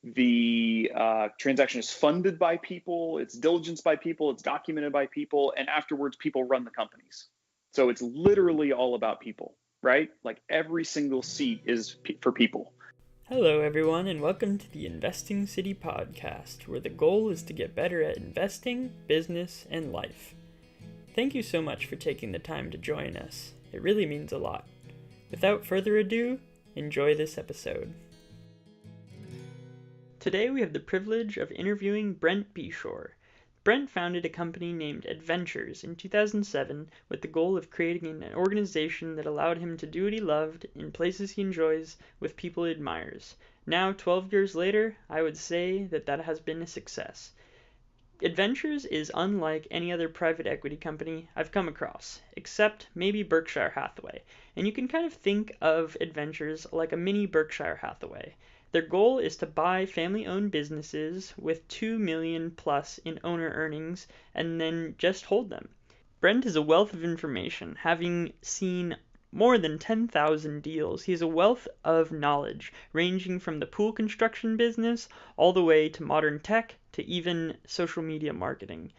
The transaction is funded by people, it's diligenced by people, it's documented by people, and afterwards people run the companies. So it's literally all about people, right? Like every single seat is for people. Hello, everyone, and welcome to the Investing City podcast, where the goal is to get better at investing, business, and life. Thank you so much for taking the time to join us. It really means a lot. Without further ado, enjoy this episode. Today we have the privilege of interviewing Brent Beshore. Brent founded a company named Adventures in 2007 with the goal of creating an organization that allowed him to do what he loved in places he enjoys with people he admires. Now, 12 years later, I would say that has been a success. Adventures is unlike any other private equity company I've come across, except maybe Berkshire Hathaway. And you can kind of think of Adventures like a mini Berkshire Hathaway. Their goal is to buy family-owned businesses with 2 million plus in owner earnings and then just hold them. Brent is a wealth of information, having seen more than 10,000 deals. He has a wealth of knowledge, ranging from the pool construction business all the way to modern tech to even social media marketing.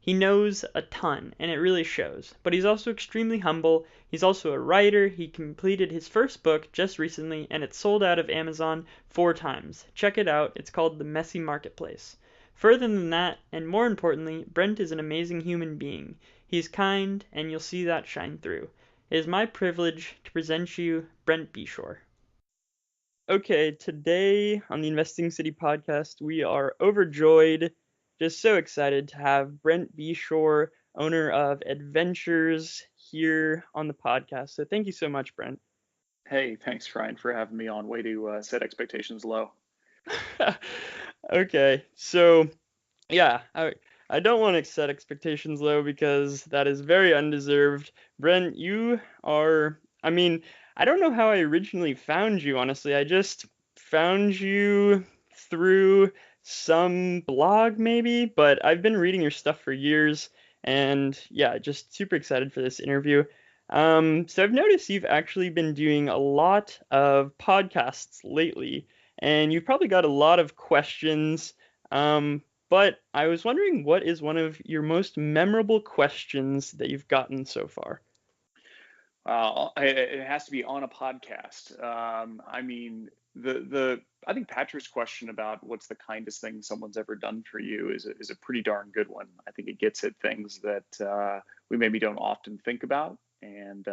He knows a ton, and it really shows. But he's also extremely humble. He's also a writer. He completed his first book just recently, and it's sold out of Amazon 4 times. Check it out. It's called The Messy Marketplace. Further than that, and more importantly, Brent is an amazing human being. He's kind, and you'll see that shine through. It is my privilege to present you Brent Beshore. Okay, today on the Investing City podcast, we are overjoyed, just so excited to have Brent Beshore, owner of Adventures, here on the podcast. So thank you so much, Brent. Hey, thanks, Ryan, for having me on. Way to set expectations low. Okay, so yeah, I don't want to set expectations low because that is very undeserved. Brent, you are, I don't know how I originally found you, honestly. I just found you through some blog, maybe, but I've been reading your stuff for years, and yeah, just super excited for this interview. So I've noticed you've actually been doing a lot of podcasts lately, and you've probably got a lot of questions. But I was wondering, what is one of your most memorable questions that you've gotten so far? It has to be on a podcast. I think Patrick's question about what's the kindest thing someone's ever done for you is a pretty darn good one. I think it gets at things that we maybe don't often think about, and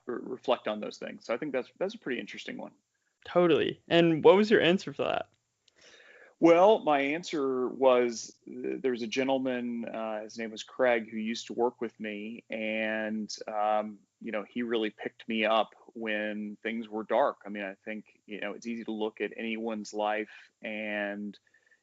reflect on those things. So I think that's a pretty interesting one. Totally. And what was your answer for that? Well, my answer was there's a gentleman, his name was Craig, who used to work with me, and he really picked me up when things were dark. I mean, I think it's easy to look at anyone's life, and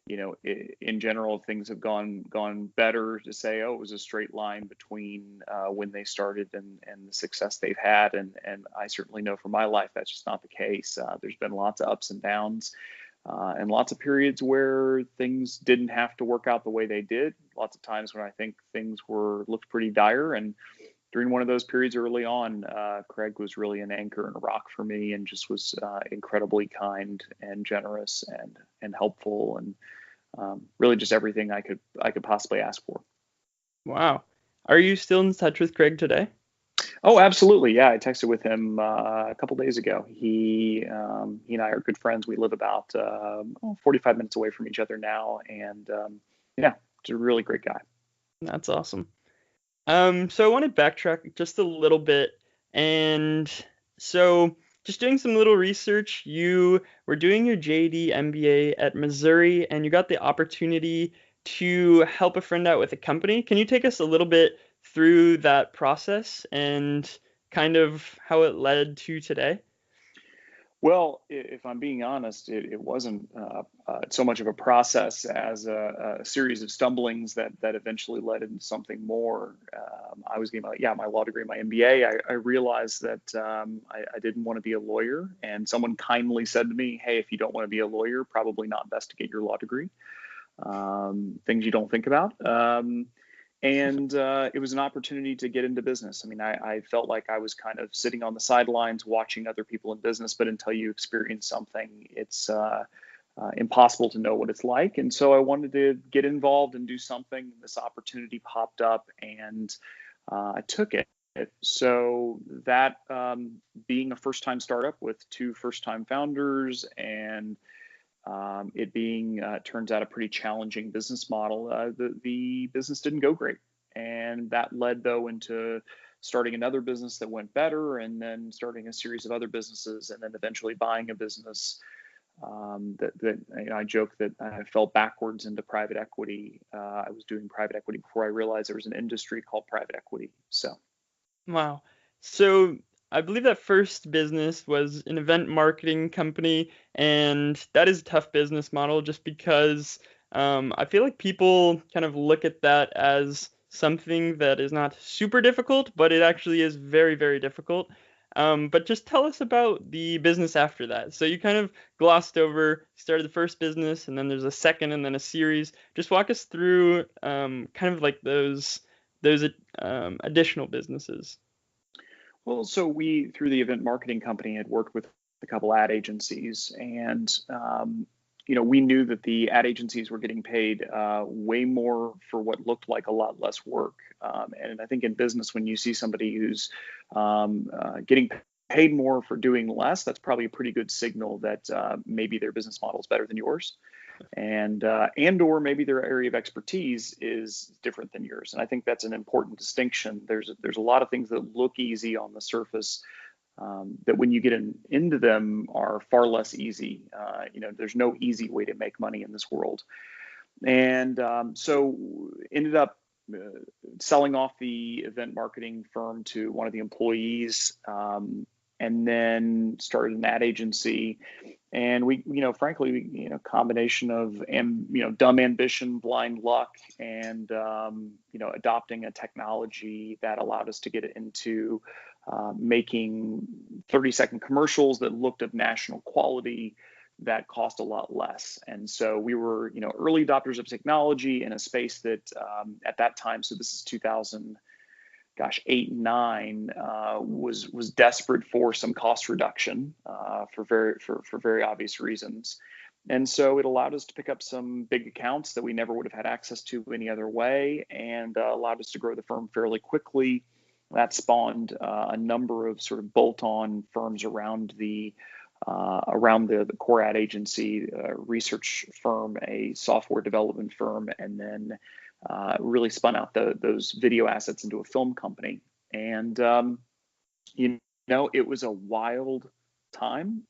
in general, things have gone better to say, oh, it was a straight line between when they started and the success they've had, and I certainly know for my life that's just not the case. There's been lots of ups and downs. And lots of periods where things didn't have to work out the way they did. Lots of times when I think things looked pretty dire. And during one of those periods early on, Craig was really an anchor and a rock for me, and just was incredibly kind and generous and helpful, and really just everything I could possibly ask for. Wow. Are you still in touch with Craig today? Oh, absolutely. Yeah, I texted with him a couple days ago. He and I are good friends. We live about 45 minutes away from each other now, and he's a really great guy. That's awesome. So I want to backtrack just a little bit, and so just doing some little research, you were doing your JD MBA at Missouri, and you got the opportunity to help a friend out with a company. Can you take us a little bit through that process and kind of how it led to today? Well, if I'm being honest, it wasn't so much of a process as a series of stumblings that eventually led into something more. I was getting my law degree, my MBA. I realized that I didn't want to be a lawyer, and someone kindly said to me, "Hey, if you don't want to be a lawyer, probably not best to get your law degree." Things you don't think about. And it was an opportunity to get into business. I mean, I felt like I was kind of sitting on the sidelines watching other people in business, but until you experience something, it's impossible to know what it's like. And so I wanted to get involved and do something. This opportunity popped up, and I took it. So that being a first-time startup with two first-time founders, and it being turns out a pretty challenging business model, the business didn't go great, and that led though into starting another business that went better, and then starting a series of other businesses, and then eventually buying a business that I joke that I fell backwards into private equity. I was doing private equity before I realized there was an industry called private equity. So. Wow. So I believe that first business was an event marketing company, and that is a tough business model just because I feel like people kind of look at that as something that is not super difficult, but it actually is very, very difficult. But just tell us about the business after that. So you kind of glossed over, started the first business, and then there's a second, and then a series. Just walk us through kind of like those additional businesses. Well, so we, through the event marketing company, had worked with a couple ad agencies, and we knew that the ad agencies were getting paid way more for what looked like a lot less work. And I think in business, when you see somebody who's getting paid more for doing less, that's probably a pretty good signal that maybe their business model is better than yours, and or maybe their area of expertise is different than yours. And I think that's an important distinction. There's a lot of things that look easy on the surface, that when you get into them are far less easy. There's no easy way to make money in this world. And so ended up selling off the event marketing firm to one of the employees, and then started an ad agency. And we, frankly, combination of, dumb ambition, blind luck, and, adopting a technology that allowed us to get into making 30-second commercials that looked of national quality that cost a lot less. And so we were, early adopters of technology in a space that at that time, so this is 2000, 8 and 9, was desperate for some cost reduction for very obvious reasons. And so it allowed us to pick up some big accounts that we never would have had access to any other way, and allowed us to grow the firm fairly quickly. That spawned a number of sort of bolt-on firms around the core ad agency, research firm, a software development firm, and then really spun out those video assets into a film company. And it was a wild time.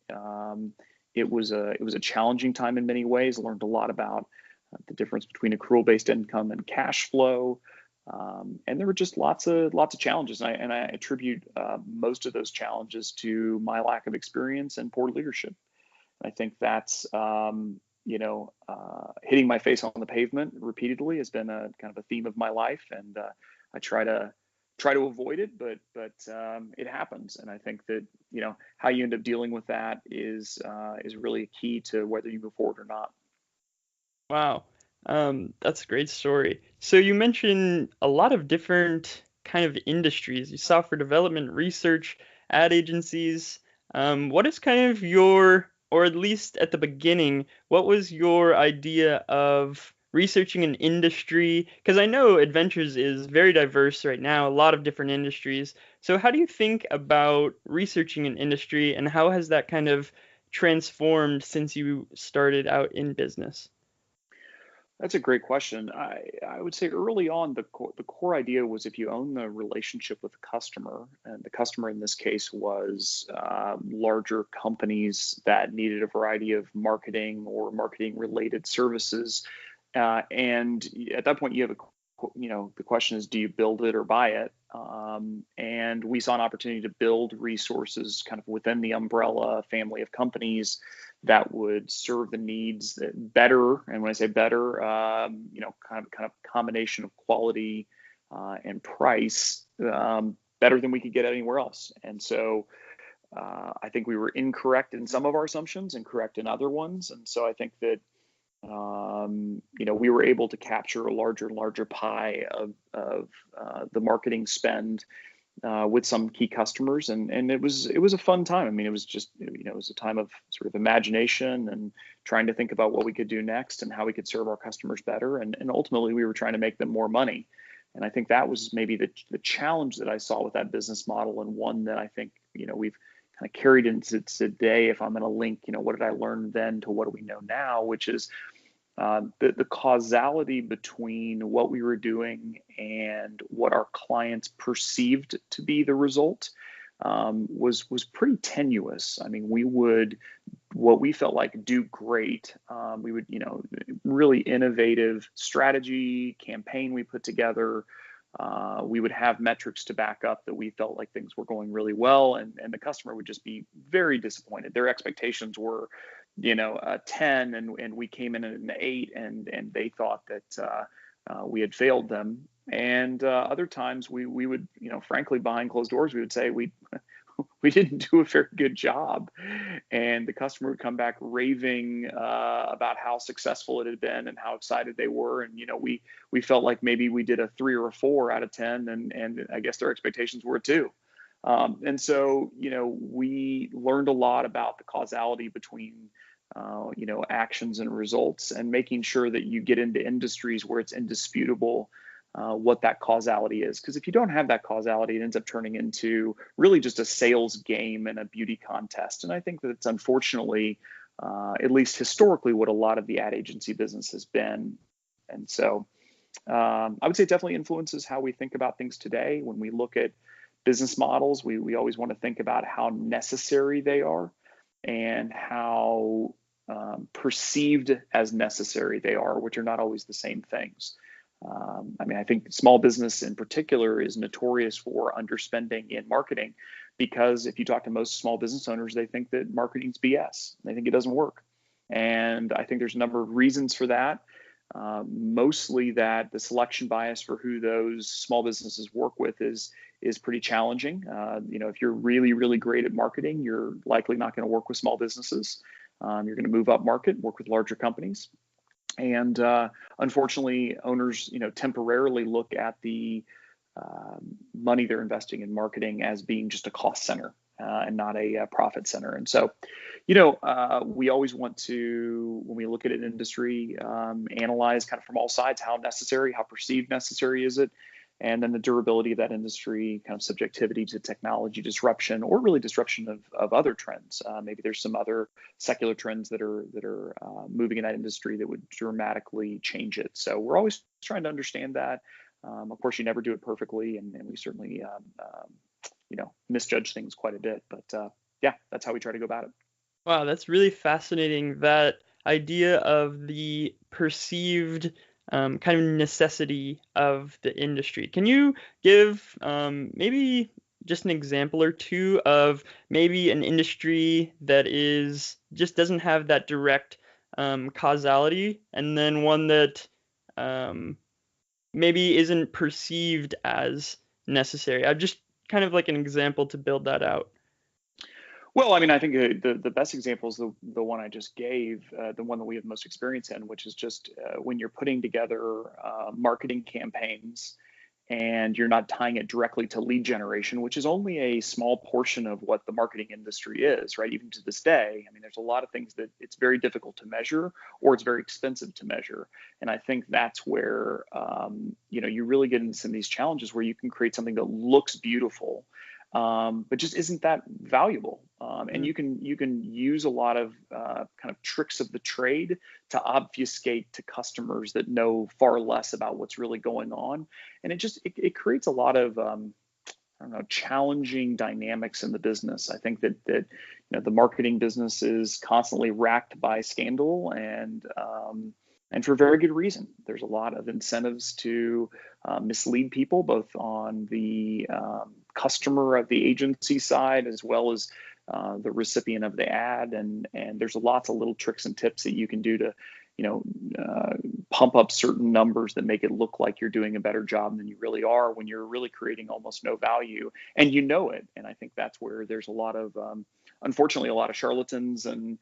It was a challenging time in many ways. Learned a lot about the difference between accrual-based income and cash flow. And there were just lots of challenges, and I attribute most of those challenges to my lack of experience and poor leadership. And I think that's hitting my face on the pavement repeatedly has been a kind of a theme of my life, and I try to avoid it, but it happens. And I think that how you end up dealing with that is really a key to whether you move forward or not. Wow. That's a great story. So you mentioned a lot of different kind of industries, software development, research, ad agencies. What is kind of or at least at the beginning, what was your idea of researching an industry? Because I know adventures is very diverse right now, a lot of different industries. So how do you think about researching an industry, and how has that kind of transformed since you started out in business? That's a great question. I would say early on, the core idea was if you own the relationship with the customer, and the customer in this case was larger companies that needed a variety of marketing or marketing related services. And at that point, you have the question is, do you build it or buy it? And we saw an opportunity to build resources kind of within the umbrella family of companies that would serve the needs better. And when I say better, kind of combination of quality and price, better than we could get anywhere else. And so I think we were incorrect in some of our assumptions and correct in other ones. And so I think that we were able to capture a larger and larger pie of the marketing spend with some key customers, and it was a fun time. I mean, it was just, it was a time of sort of imagination and trying to think about what we could do next and how we could serve our customers better, and ultimately we were trying to make them more money. And I think that was maybe the challenge that I saw with that business model, and one that I think, we've kind of carried into today. If I'm going to link, what did I learn then to what do we know now, which is the causality between what we were doing and what our clients perceived to be the result was pretty tenuous. I mean, we would, what we felt like, do great. We would, really innovative strategy campaign we put together. We would have metrics to back up that we felt like things were going really well, and the customer would just be very disappointed. Their expectations were, a 10, and we came in at an 8, and they thought that we had failed them. And other times we would, frankly, behind closed doors, we would say we didn't do a very good job, and the customer would come back raving about how successful it had been and how excited they were. And we felt like maybe we did a 3 or a 4 out of 10, and I guess their expectations were a 2. And so, we learned a lot about the causality between, actions and results, and making sure that you get into industries where it's indisputable what that causality is. Because if you don't have that causality, it ends up turning into really just a sales game and a beauty contest. And I think that it's unfortunately, at least historically, what a lot of the ad agency business has been. And so I would say it definitely influences how we think about things today. When we look at business models, we always want to think about how necessary they are and how perceived as necessary they are, which are not always the same things. I mean, I think small business in particular is notorious for underspending in marketing, because if you talk to most small business owners, they think that marketing's BS. They think it doesn't work. And I think there's a number of reasons for that. Mostly that the selection bias for who those small businesses work with is pretty challenging. If you're really, really great at marketing, you're likely not going to work with small businesses. You're going to move up market, work with larger companies. And unfortunately, owners, temporarily look at the money they're investing in marketing as being just a cost center and not a profit center. And so, we always want to, when we look at an industry, analyze kind of from all sides how necessary, how perceived necessary is it, and then the durability of that industry, kind of subjectivity to technology disruption, or really disruption of other trends. Maybe there's some other secular trends that are moving in that industry that would dramatically change it. So we're always trying to understand that. Of course, you never do it perfectly, and we certainly misjudge things quite a bit. But yeah, that's how we try to go about it. Wow, that's really fascinating. That idea of the perceived kind of necessity of the industry. Can you give maybe just an example or two of maybe an industry that is just doesn't have that direct causality, and then one that maybe isn't perceived as necessary? I'm just kind of like an example to build that out. Well, I mean, I think the best example is the one I just gave, the one that we have most experience in, which is just when you're putting together marketing campaigns and you're not tying it directly to lead generation, which is only a small portion of what the marketing industry is, right? Even to this day, I mean, there's a lot of things that it's very difficult to measure, or it's very expensive to measure. And I think that's where, you really get into some of these challenges where you can create something that looks beautiful, but just isn't that valuable. And you can use a lot of kind of tricks of the trade to obfuscate to customers that know far less about what's really going on. And it creates a lot of I don't know, challenging dynamics in the business. I think that the marketing business is constantly racked by scandal, and for very good reason. There's a lot of incentives to mislead people, both on the customer of the agency side as well as the recipient of the ad, and there's lots of little tricks and tips that you can do to pump up certain numbers that make it look like you're doing a better job than you really are, when you're really creating almost no value, and it. And I think that's where there's a lot of unfortunately a lot of charlatans and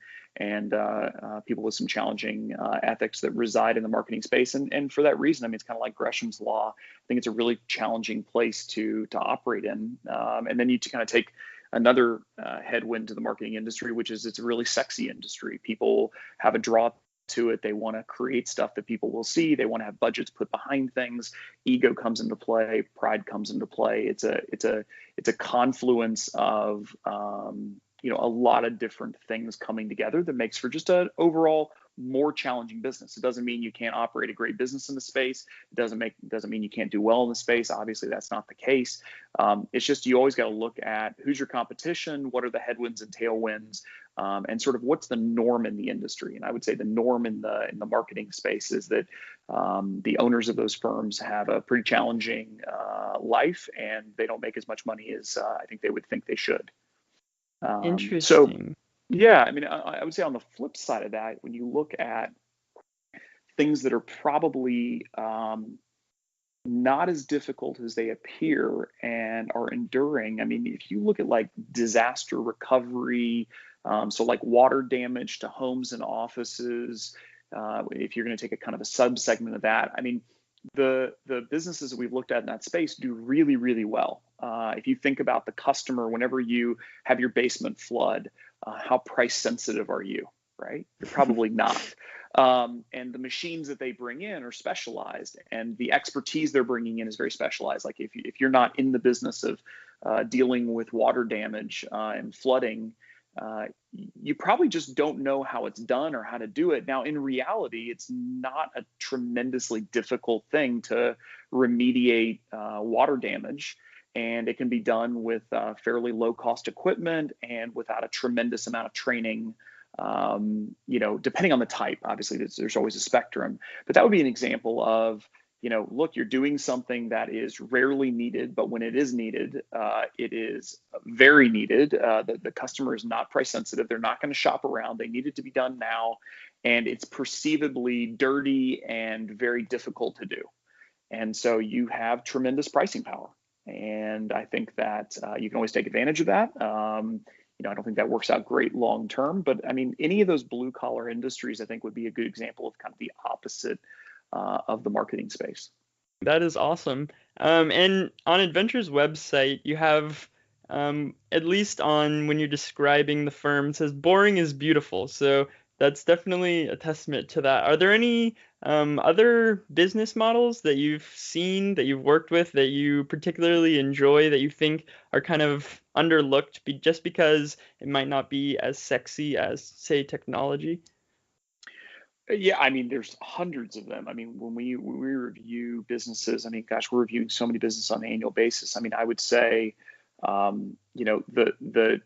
people with some challenging ethics that reside in the marketing space. And for that reason, I mean, it's kind of like Greshams Law. I think it's a really challenging place to operate in. And then you kind of take another headwind to the marketing industry, which is it's a really sexy industry. People have a draw to it. They want to create stuff that people will see. They want to have budgets put behind things. Ego comes into play. Pride comes into play. It's a confluence of a lot of different things coming together that makes for just an overall more challenging business. It doesn't mean you can't operate a great business in the space. It doesn't mean you can't do well in the space. Obviously, that's not the case. It's just you always got to look at who's your competition, what are the headwinds and tailwinds, and sort of what's the norm in the industry. And I would say the norm in the marketing space is that the owners of those firms have a pretty challenging life, and they don't make as much money as I think they would think they should. So Interesting. yeah, I mean, I would say on the flip side of that, when you look at things that are probably not as difficult as they appear and are enduring, I mean, if you look at like disaster recovery, so like water damage to homes and offices, if you're going to take a kind of a subsegment of that, I mean, the businesses that we've looked at in that space do really, really well. If you think about the customer, whenever you have your basement flood, how price sensitive are you, right? You're probably not. And the machines that they bring in are specialized, and the expertise they're bringing in is very specialized. Like if you're not in the business of dealing with water damage and flooding, you probably just don't know how it's done or how to do it. Now, in reality, it's not a tremendously difficult thing to remediate water damage, and it can be done with fairly low cost equipment and without a tremendous amount of training. Depending on the type, obviously there's always a spectrum, but that would be an example of, look, you're doing something that is rarely needed, but when it is needed, it is very needed. The customer is not price sensitive. They're not going to shop around. They need it to be done now. And it's perceivably dirty and very difficult to do. And so you have tremendous pricing power. And I think that you can always take advantage of that. I don't think that works out great long term, but I mean, any of those blue collar industries, I think, would be a good example of kind of the opposite of the marketing space. That is awesome. And on Adventure's website, you have, at least on when you're describing the firm, it says boring is beautiful. So that's definitely a testament to that. Are there any other business models that you've seen, that you've worked with, that you particularly enjoy, that you think are kind of underlooked just because it might not be as sexy as, say, technology? Yeah, I mean, there's hundreds of them. I mean, when we review businesses, I mean, gosh, we're reviewing so many businesses on an annual basis. I mean, I would say, the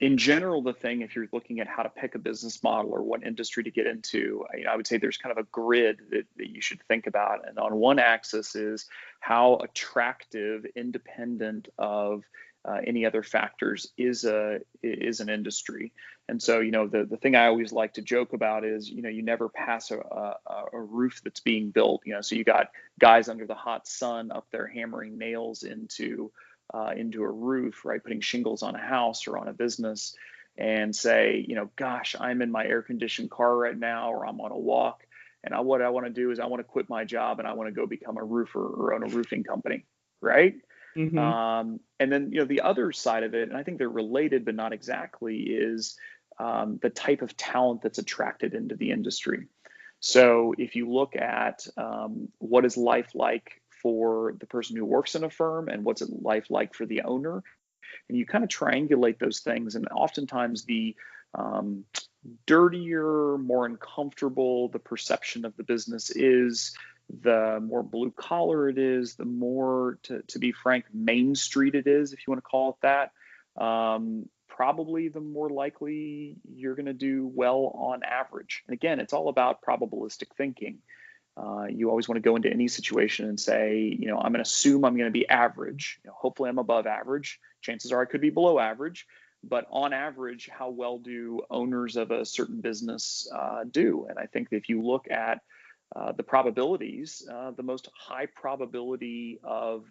in general, the thing, if you're looking at how to pick a business model or what industry to get into, I would say there's kind of a grid that you should think about. And on one axis is how attractive, independent of any other factors is an industry. And so, the thing I always like to joke about is, you never pass a roof that's being built. So you got guys under the hot sun up there hammering nails into a roof, right? Putting shingles on a house or on a business, and say, gosh, I'm in my air conditioned car right now, or I'm on a walk. And what I want to do is I want to quit my job and I want to go become a roofer or own a roofing company, right? Mm-hmm. And then, the other side of it, and I think they're related, but not exactly, is the type of talent that's attracted into the industry. So if you look at what is life like for the person who works in a firm and what's life like for the owner, and you kind of triangulate those things, and oftentimes the dirtier, more uncomfortable the perception of the business is, the more blue collar it is, the more, to be frank, Main Street it is, if you want to call it that, probably the more likely you're going to do well on average. And again, it's all about probabilistic thinking. You always want to go into any situation and say, I'm going to assume I'm going to be average. Hopefully I'm above average. Chances are I could be below average. But on average, how well do owners of a certain business do? And I think that if you look at the probabilities, the most high probability of,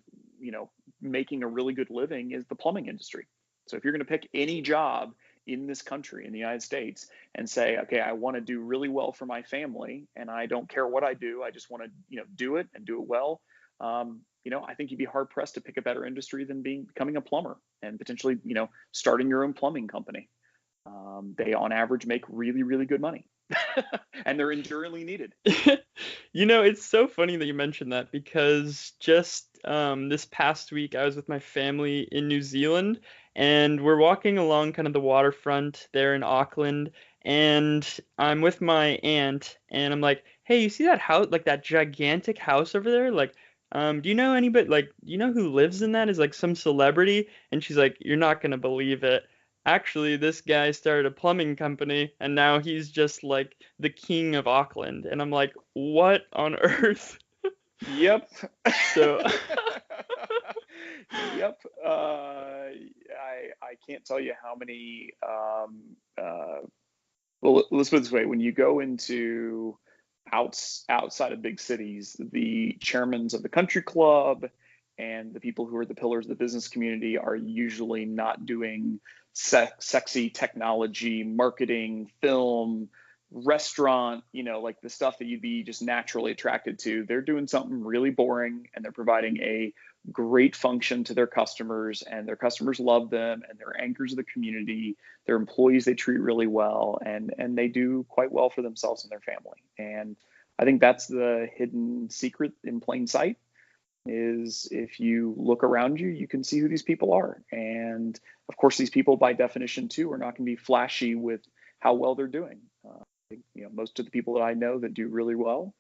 making a really good living is the plumbing industry. So if you're going to pick any job in this country, in the United States, and say, okay, I want to do really well for my family, and I don't care what I do. I just want to, do it and do it well. I think you'd be hard pressed to pick a better industry than becoming a plumber and potentially, starting your own plumbing company. They on average make really, really good money, and they're enduringly needed. It's so funny that you mentioned that because just this past week I was with my family in New Zealand and we're walking along kind of the waterfront there in Auckland and I'm with my aunt and I'm like, "Hey, you see that house, like that gigantic house over there? Like, do you know anybody, like, do you know who lives in that? Is like some celebrity?" And she's like, "You're not gonna believe it. Actually, this guy started a plumbing company and now he's just like the king of Auckland." And I'm like, what on earth? Yep. So, Yep. I can't tell you how many. Well, let's put it this way: when you go into outside of big cities, the chairmans of the country club and the people who are the pillars of the business community are usually not doing sexy technology, marketing, film, restaurant, like the stuff that you'd be just naturally attracted to. They're doing something really boring and they're providing a great function to their customers, and their customers love them, and they're anchors of the community. Their employees they treat really well, and they do quite well for themselves and their family. And I think that's the hidden secret in plain sight, is if you look around you, you can see who these people are. And of course, these people by definition too are not going to be flashy with how well they're doing. Most of the people that I know that do really well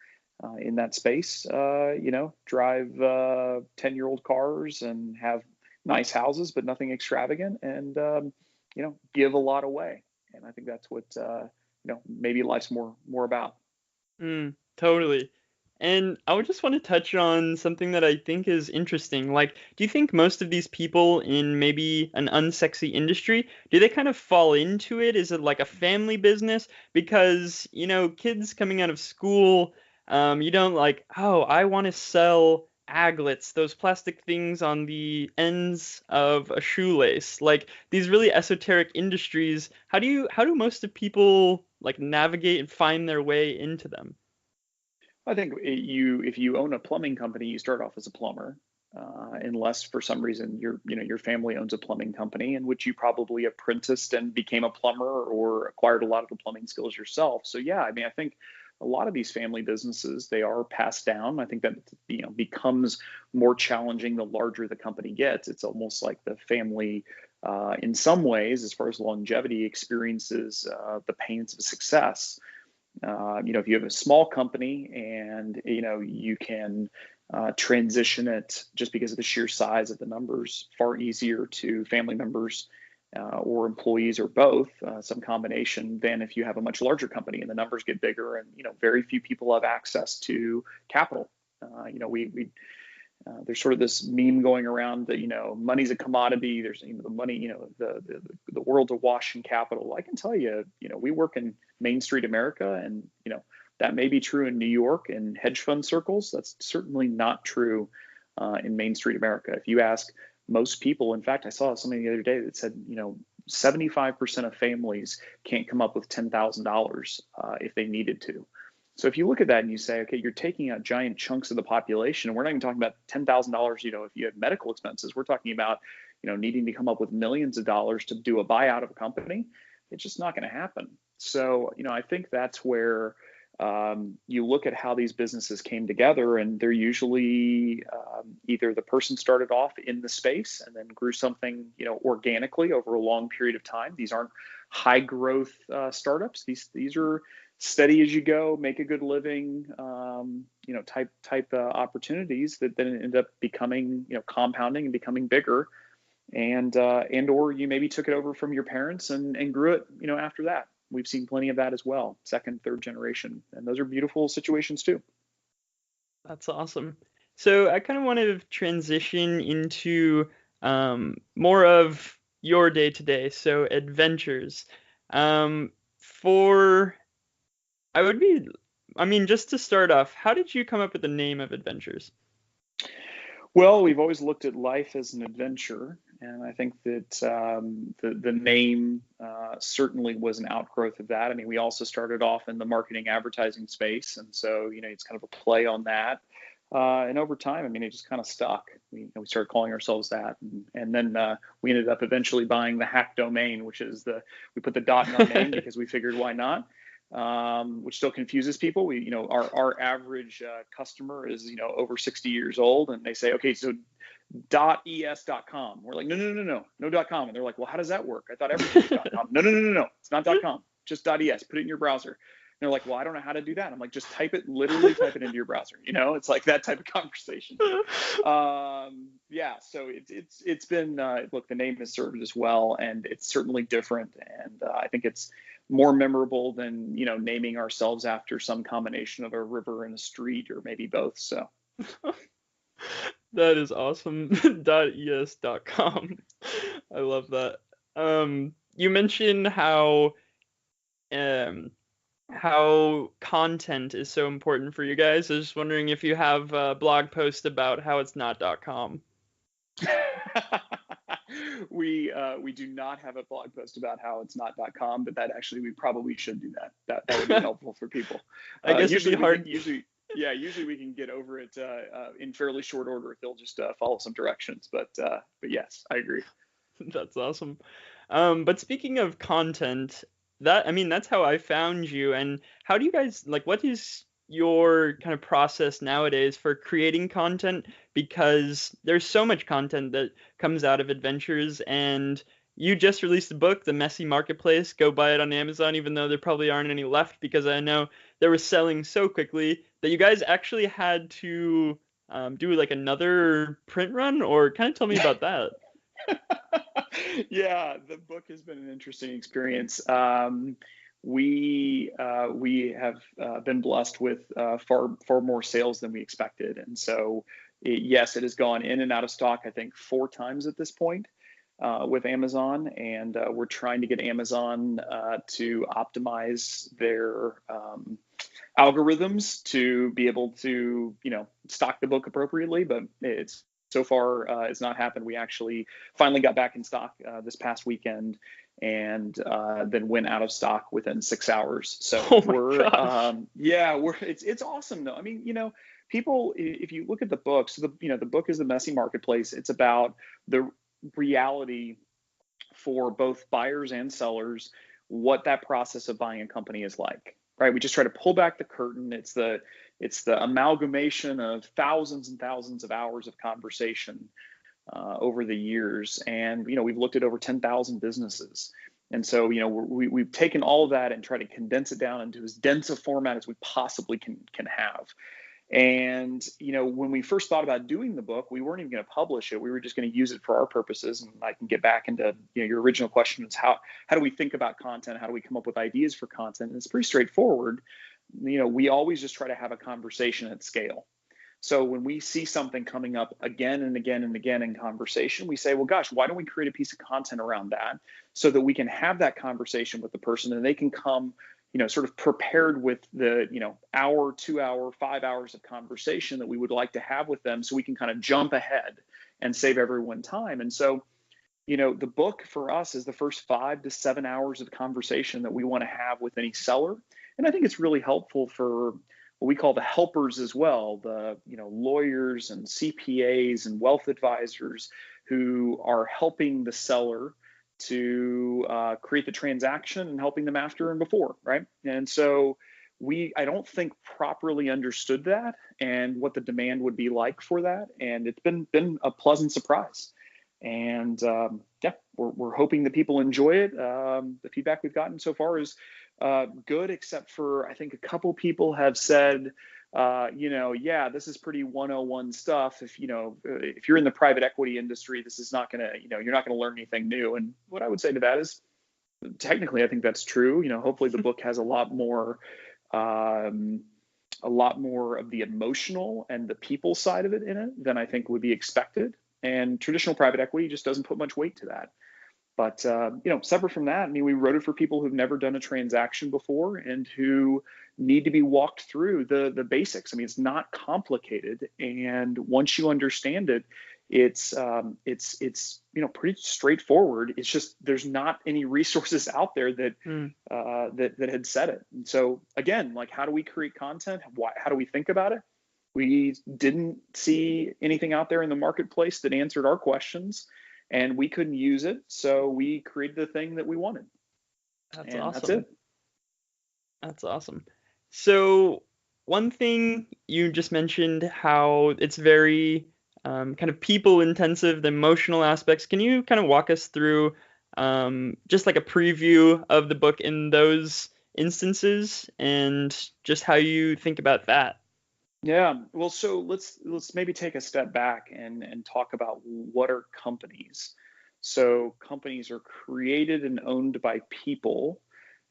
in that space, drive 10-year-old cars and have nice houses, but nothing extravagant, and give a lot away. And I think that's what maybe life's more about. totally. And I would just want to touch on something that I think is interesting. Like, do you think most of these people in maybe an unsexy industry, do they kind of fall into it? Is it like a family business? Because, kids coming out of school, you don't like, oh, I want to sell aglets, those plastic things on the ends of a shoelace. Like these really esoteric industries, how do most of people like navigate and find their way into them? I think if you own a plumbing company, you start off as a plumber, unless for some reason your family owns a plumbing company in which you probably apprenticed and became a plumber or acquired a lot of the plumbing skills yourself. So yeah, I mean, I think a lot of these family businesses, they are passed down. I think that becomes more challenging the larger the company gets. It's almost like the family, in some ways, as far as longevity, experiences the pains of success. If you have a small company and you can transition it just because of the sheer size of the numbers far easier to family members or employees or both, some combination, than if you have a much larger company and the numbers get bigger and very few people have access to capital. We there's sort of this meme going around that money's a commodity. There's the money, the world's awash in capital. I can tell you, we work in Main Street America, and that may be true in New York and hedge fund circles. That's certainly not true in Main Street America. If you ask most people, in fact, I saw something the other day that said 75% of families can't come up with $10,000 if they needed to. So if you look at that and you say, okay, you're taking out giant chunks of the population, and we're not even talking about $10,000, if you have medical expenses, we're talking about, needing to come up with millions of dollars to do a buyout of a company. It's just not going to happen. So, I think that's where you look at how these businesses came together, and they're usually either the person started off in the space and then grew something, organically over a long period of time. These aren't high growth startups. These are steady as you go, make a good living, type opportunities that then end up becoming, compounding and becoming bigger, and or you maybe took it over from your parents and grew it, after that. We've seen plenty of that as well, second, third generation, and those are beautiful situations too. That's awesome. So I kind of want to transition into more of your day to day, so adventures. For I would be, I mean, just to start off, how did you come up with the name of Adventures? Well, we've always looked at life as an adventure, And I think that the name certainly was an outgrowth of that. I mean, we also started off in the marketing advertising space, and so it's kind of a play on that. And over time, I mean, it just kind of stuck. We started calling ourselves that, and then we ended up eventually buying the hack domain, which is we put the dot in our name because we figured why not. Which still confuses people. Our average customer is over 60 years old, and they say, okay, so .es.com. We're like, no .com. And they're like, well, how does that work? I thought everything was .com. No, it's not .com, just .es. Put it in your browser. And they're like, well, I don't know how to do that. I'm like, just literally type it into your browser. It's like that type of conversation. Yeah, so it's been look, the name has served us well, and it's certainly different, and I think it's more memorable than naming ourselves after some combination of a river and a street, or maybe both. So that is awesome. .es.com. I love that. You mentioned how content is so important for you guys. I was just wondering if you have a blog post about how it's not .com. We do not have a blog post about how it's not .com, but that actually we probably should do that. That would be helpful for people. I guess usually it'd be hard. Usually we can get over it in fairly short order if they'll just follow some directions. But yes, I agree. That's awesome. But speaking of content, that's how I found you. And how do you guys what is your kind of process nowadays for creating content? Because there's so much content that comes out of adventures, and you just released a book, The Messy Marketplace. Go buy it on Amazon, even though there probably aren't any left, because I know they were selling so quickly that you guys actually had to do another print run, or kind of tell me about that. Yeah, the book has been an interesting experience. We have been blessed with far more sales than we expected, and so yes, it has gone in and out of stock, I think 4 times at this point with Amazon, and we're trying to get Amazon to optimize their algorithms to be able to stock the book appropriately, but it's so far it's not happened. We actually finally got back in stock this past weekend, and then went out of stock within 6 hours. So it's awesome though. I mean, people, if you look at the book, so the book is The Messy Marketplace. It's about the reality for both buyers and sellers, what that process of buying a company is like, right? We just try to pull back the curtain. It's the amalgamation of thousands and thousands of hours of conversation over the years, and we've looked at over 10,000 businesses, and so we've taken all of that and tried to condense it down into as dense a format as we possibly can have. And when we first thought about doing the book, we weren't even going to publish it. We were just going to use it for our purposes. And I can get back into your original question is how do we think about content? How do we come up with ideas for content? And it's pretty straightforward. We always just try to have a conversation at scale. So when we see something coming up again and again and again in conversation, we say, well, gosh, why don't we create a piece of content around that so that we can have that conversation with the person and they can come sort of prepared with the hour, 2 hour, 5 hours of conversation that we would like to have with them, so we can kind of jump ahead and save everyone time. And so the book for us is the first 5 to 7 hours of conversation that we want to have with any seller. And I think it's really helpful for what we call the helpers as well, the lawyers and CPAs and wealth advisors who are helping the seller to create the transaction and helping them after and before, right? And so I don't think properly understood that and what the demand would be like for that, and it's been a pleasant surprise. And we're hoping that people enjoy it. The feedback we've gotten so far is good, except for I think a couple people have said, this is pretty 101 stuff. If you're in the private equity industry, this is not gonna, you're not gonna learn anything new. And what I would say to that is, technically, I think that's true. Hopefully the book has a lot more of the emotional and the people side of it in it than I think would be expected. And traditional private equity just doesn't put much weight to that. But, separate from that, I mean, we wrote it for people who've never done a transaction before and who need to be walked through the basics. I mean, it's not complicated. And once you understand it, it's pretty straightforward. It's just there's not any resources out there that Mm. that had said it. And so again, like, how do we create content? How do we think about it? We didn't see anything out there in the marketplace that answered our questions, and we couldn't use it, so we created the thing that we wanted, That's and that's awesome. it. That's awesome. So, one thing you just mentioned how it's very kind of people intensive, the emotional aspects. Can you kind of walk us through just like a preview of the book in those instances and just how you think about that? Yeah. Well, so let's maybe take a step back and talk about what are companies. So companies are created and owned by people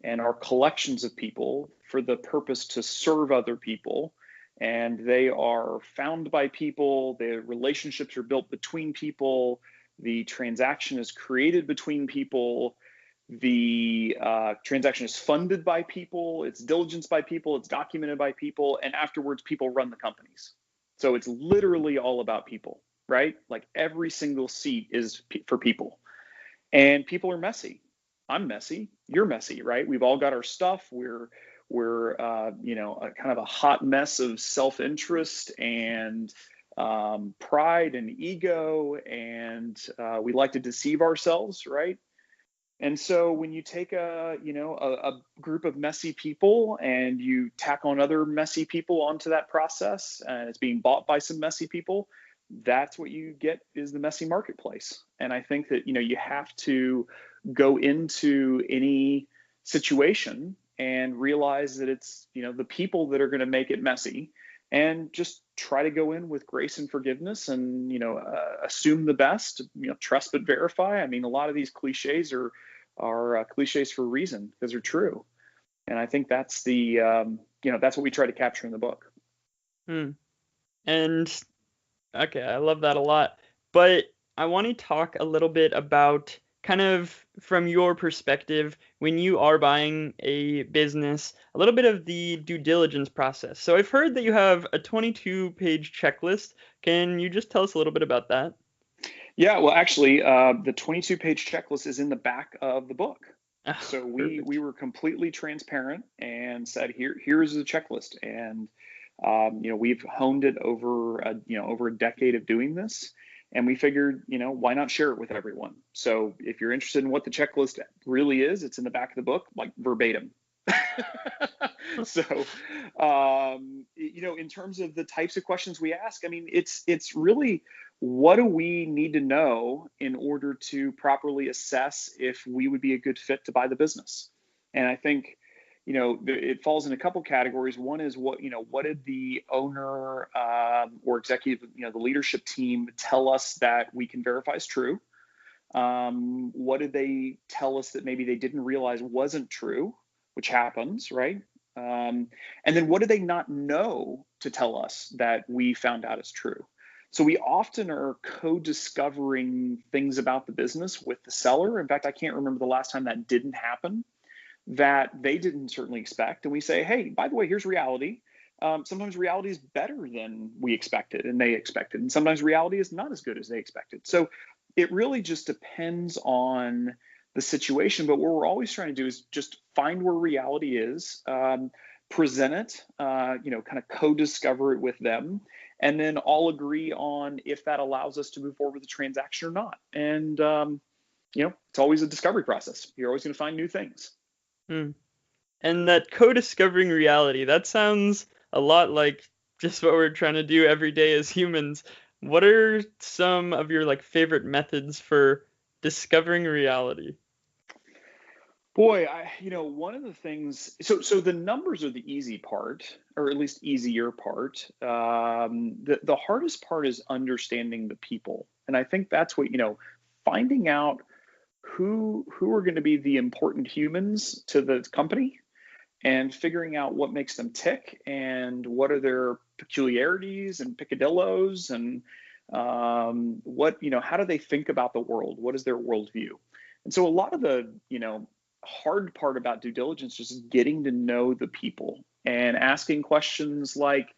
and are collections of people for the purpose to serve other people. And they are found by people, the relationships are built between people, the transaction is created between people, the transaction is funded by people, it's diligenced by people, it's documented by people, and afterwards people run the companies. So it's literally all about people, right? Like every single seat is for people, and people are messy. I'm messy, you're messy, right? We've all got our stuff. We're a kind of a hot mess of self-interest and pride and ego, and we like to deceive ourselves, right? And so when you take a group of messy people and you tack on other messy people onto that process, and it's being bought by some messy people, that's what you get is the messy marketplace. And I think that you have to go into any situation and realize that it's the people that are going to make it messy, and just try to go in with grace and forgiveness, and assume the best, trust but verify. I mean, a lot of these cliches are cliches for a reason, because they're true. And I think that's that's what we try to capture in the book. Hmm. And okay, I love that a lot. But I want to talk a little bit about kind of from your perspective when you are buying a business, a little bit of the due diligence process. So I've heard that you have a 22-page checklist. Can you just tell us a little bit about that? Yeah, well, actually, the 22-page checklist is in the back of the book. Ah, So we perfect. were completely transparent and said, here's the checklist. And we've honed it over a decade of doing this, and we figured, why not share it with everyone? So if you're interested in what the checklist really is, it's in the back of the book, like verbatim. So, in terms of the types of questions we ask, I mean, it's really, what do we need to know in order to properly assess if we would be a good fit to buy the business? And I think, it falls in a couple categories. One is what did the owner or executive, the leadership team tell us that we can verify is true? What did they tell us that maybe they didn't realize wasn't true, which happens, right? And then what did they not know to tell us that we found out is true? So we often are co-discovering things about the business with the seller. In fact, I can't remember the last time that didn't happen, that they didn't certainly expect. And we say, hey, by the way, here's reality. Sometimes reality is better than we expected and they expected. And sometimes reality is not as good as they expected. So it really just depends on the situation. But what we're always trying to do is just find where reality is, present it, kind of co-discover it with them, and then all agree on if that allows us to move forward with the transaction or not. And it's always a discovery process. You're always going to find new things. Hmm. And that co-discovering reality, that sounds a lot like just what we're trying to do every day as humans. What are some of your like favorite methods for discovering reality? Boy, one of the things, so the numbers are the easy part, or at least easier part. The hardest part is understanding the people. And I think that's what, finding out who are going to be the important humans to the company, and figuring out what makes them tick and what are their peculiarities and picadillos, and how do they think about the world? What is their worldview? And so a lot of the, hard part about due diligence is just getting to know the people and asking questions like,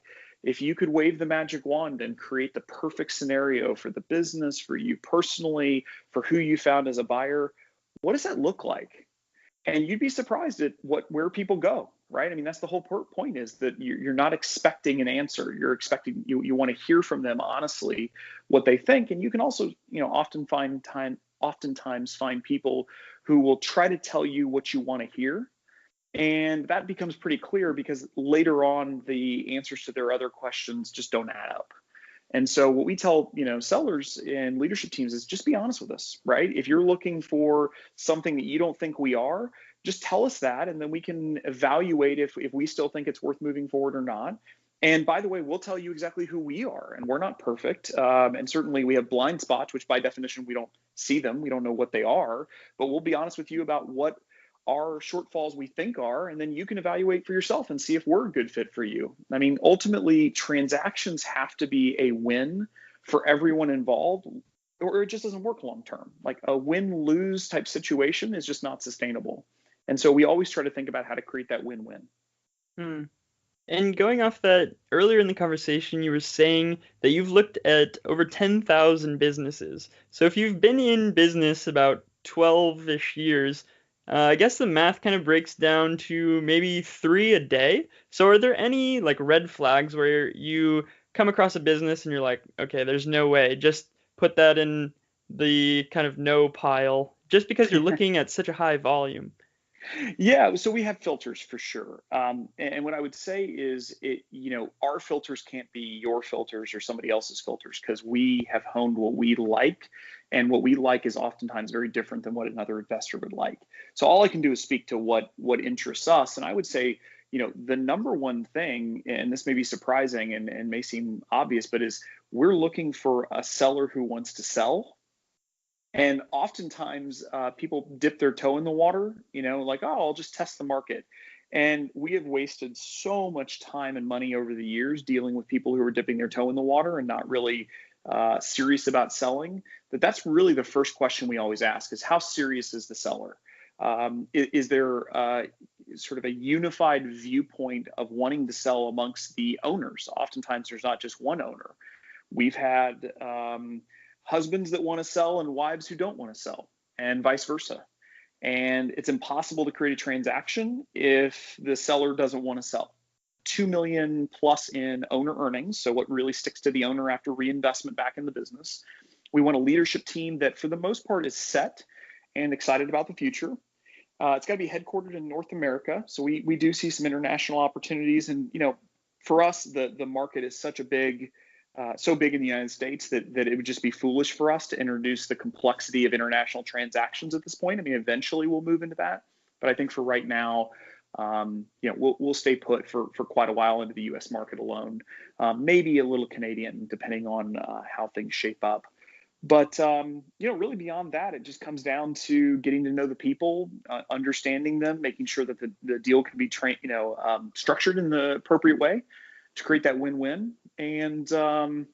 if you could wave the magic wand and create the perfect scenario for the business, for you personally, for who you found as a buyer, what does that look like? And you'd be surprised at where people go, right? I mean, that's the whole point, is that you're not expecting an answer. You're expecting, you want to hear from them honestly what they think. And you can also, oftentimes find people who will try to tell you what you want to hear. And that becomes pretty clear because later on, the answers to their other questions just don't add up. And so what we tell, sellers and leadership teams is just be honest with us, right? If you're looking for something that you don't think we are, just tell us that, and then we can evaluate if we still think it's worth moving forward or not. And by the way, we'll tell you exactly who we are, and we're not perfect. And certainly we have blind spots, which by definition, we don't see them. We don't know what they are, but we'll be honest with you about what our shortfalls we think are, and then you can evaluate for yourself and see if we're a good fit for you. I mean, ultimately, transactions have to be a win for everyone involved, or it just doesn't work long term. Like a win-lose type situation is just not sustainable. And so we always try to think about how to create that win-win. Hmm. And going off that, earlier in the conversation, you were saying that you've looked at over 10,000 businesses. So if you've been in business about 12-ish years, I guess the math kind of breaks down to maybe 3 a day. So are there any like red flags where you come across a business and you're like, okay, there's no way, just put that in the kind of no pile, just because you're looking at such a high volume? Yeah, so we have filters for sure. And what I would say is, our filters can't be your filters or somebody else's filters, because we have honed what we like, and what we like is oftentimes very different than what another investor would like. So all I can do is speak to what interests us. And I would say, the number one thing, and this may be surprising and may seem obvious, but is we're looking for a seller who wants to sell. And oftentimes people dip their toe in the water, like, oh, I'll just test the market. And we have wasted so much time and money over the years dealing with people who are dipping their toe in the water and not really serious about selling. That's really the first question we always ask, is how serious is the seller? Is there sort of a unified viewpoint of wanting to sell amongst the owners? Oftentimes there's not just one owner. We've had husbands that want to sell and wives who don't want to sell, and vice versa. And it's impossible to create a transaction if the seller doesn't want to sell. 2 million plus in owner earnings, so what really sticks to the owner after reinvestment back in the business. We want a leadership team that for the most part is set and excited about the future. It's got to be headquartered in North America, so we do see some international opportunities. And for us, the market is such a big so big in the United States that it would just be foolish for us to introduce the complexity of international transactions at this point. I mean, eventually we'll move into that, but I think for right now, we'll stay put for quite a while into the U.S. market alone, maybe a little Canadian, depending on how things shape up. But really beyond that, it just comes down to getting to know the people, understanding them, making sure that the deal can be structured in the appropriate way to create that win-win. And I'm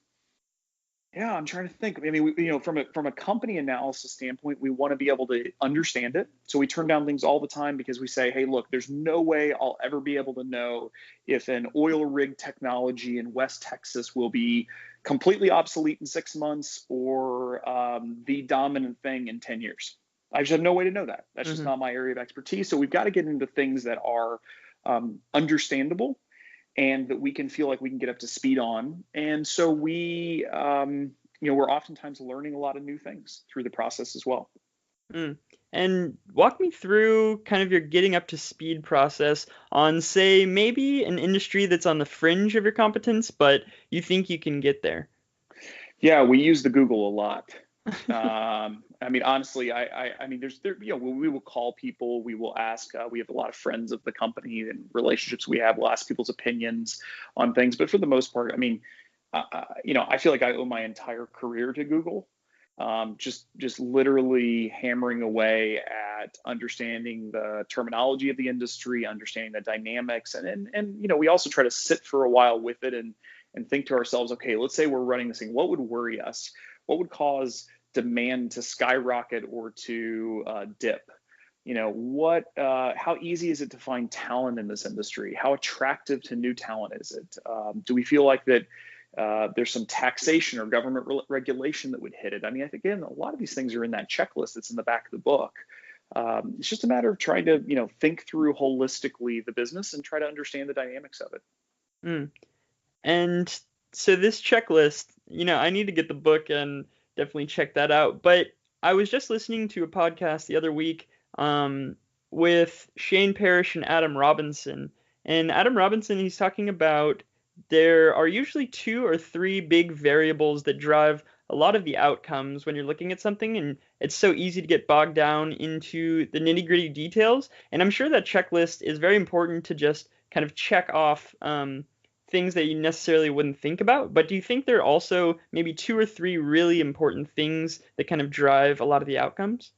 trying to think. I mean, from a company analysis standpoint, we want to be able to understand it. So we turn down things all the time because we say, hey, look, there's no way I'll ever be able to know if an oil rig technology in West Texas will be completely obsolete in 6 months or the dominant thing in 10 years. I just have no way to know that. That's just not my area of expertise. So we've got to get into things that are understandable and that we can feel like we can get up to speed on. And so we're oftentimes learning a lot of new things through the process as well. And walk me through kind of your getting up to speed process on, say, maybe an industry that's on the fringe of your competence, but you think you can get there. Yeah, we use the Google a lot. I mean, honestly, we will call people, we will ask, we have a lot of friends of the company and relationships we have, we'll ask people's opinions on things. But for the most part, I mean, I feel like I owe my entire career to Google. Just literally hammering away at understanding the terminology of the industry, understanding the dynamics. And we also try to sit for a while with it and think to ourselves, okay, let's say we're running this thing. What would worry us? What would cause demand to skyrocket or to dip? how easy is it to find talent in this industry? How attractive to new talent is it? Do we feel like that there's some taxation or government regulation that would hit it? I mean, I think, again, a lot of these things are in that checklist that's in the back of the book. It's just a matter of trying to, think through holistically the business and try to understand the dynamics of it. Mm. And so this checklist, I need to get the book and definitely check that out. But I was just listening to a podcast the other week with Shane Parrish and Adam Robinson. And Adam Robinson, he's talking about there are usually two or three big variables that drive a lot of the outcomes when you're looking at something, and it's so easy to get bogged down into the nitty-gritty details. And I'm sure that checklist is very important to just kind of check off things that you necessarily wouldn't think about. But do you think there are also maybe two or three really important things that kind of drive a lot of the outcomes?